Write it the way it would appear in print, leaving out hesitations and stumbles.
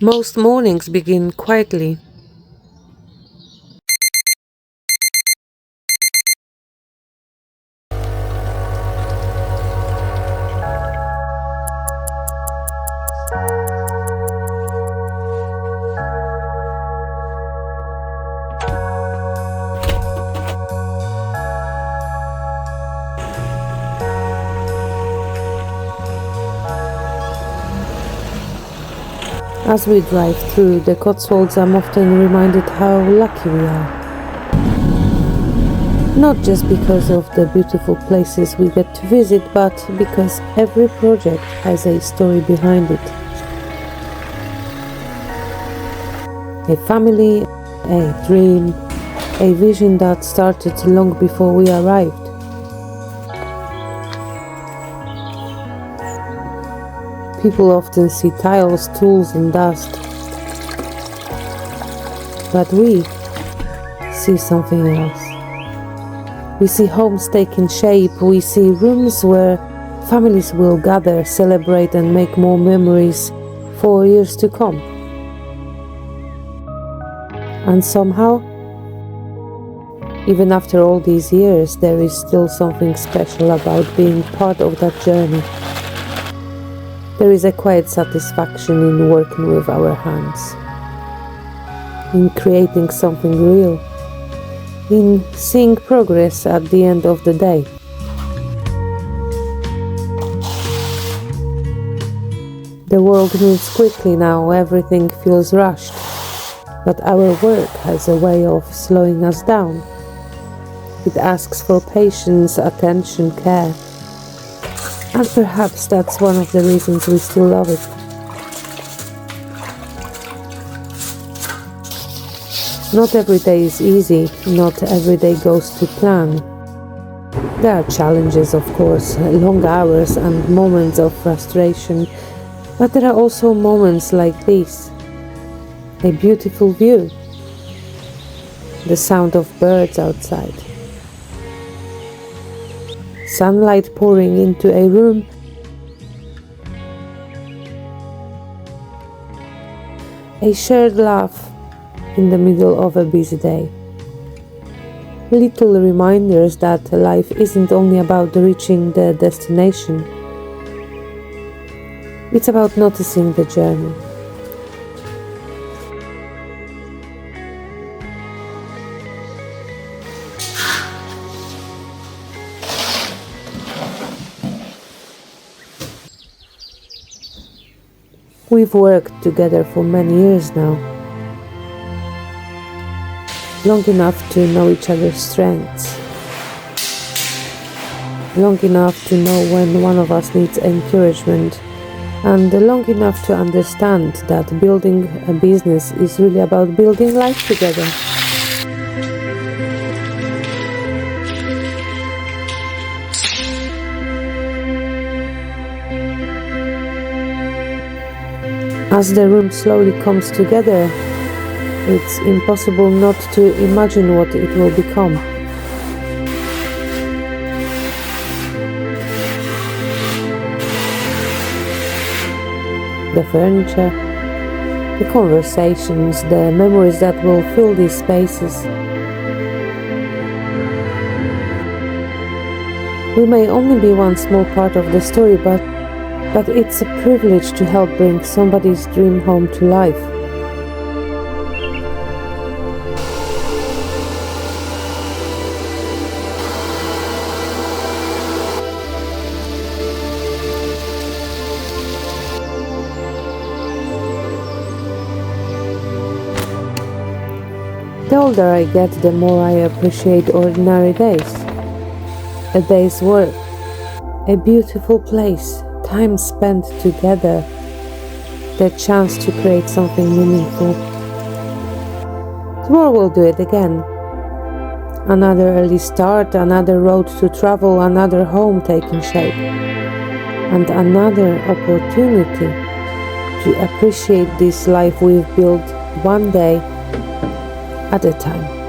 Most mornings begin quietly. As we drive through the Cotswolds, I'm often reminded how lucky we are. Not just because of the beautiful places we get to visit, but because every project has a story behind it. A family, a dream, a vision that started long before we arrived. People often see tiles, tools and dust, but we see something else. We see homes taking shape, we see rooms where families will gather, celebrate and make more memories for years to come. And somehow, even after all these years, there is still something special about being part of that journey. There is a quiet satisfaction in working with our hands, in creating something real, in seeing progress at the end of the day. The world moves quickly now, everything feels rushed, but our work has a way of slowing us down. It asks for patience, attention, care. And perhaps that's one of the reasons we still love it. Not every day is easy, not every day goes to plan. There are challenges, of course, long hours and moments of frustration, but there are also moments like these. A beautiful view, the sound of birds outside, sunlight pouring into a room, a shared laugh in the middle of a busy day. Little reminders that life isn't only about reaching the destination. It's about noticing the journey. We've worked together for many years now, long enough to know each other's strengths, long enough to know when one of us needs encouragement, and long enough to understand that building a business is really about building life together. As the room slowly comes together, it's impossible not to imagine what it will become. The furniture, the conversations, the memories that will fill these spaces. We may only be one small part of the story, but it's a privilege to help bring somebody's dream home to life. The older I get, the more I appreciate ordinary days. A day's work, a beautiful place, time spent together, the chance to create something meaningful. Tomorrow we'll do it again. Another early start, another road to travel, another home taking shape, and another opportunity to appreciate this life we've built one day at a time.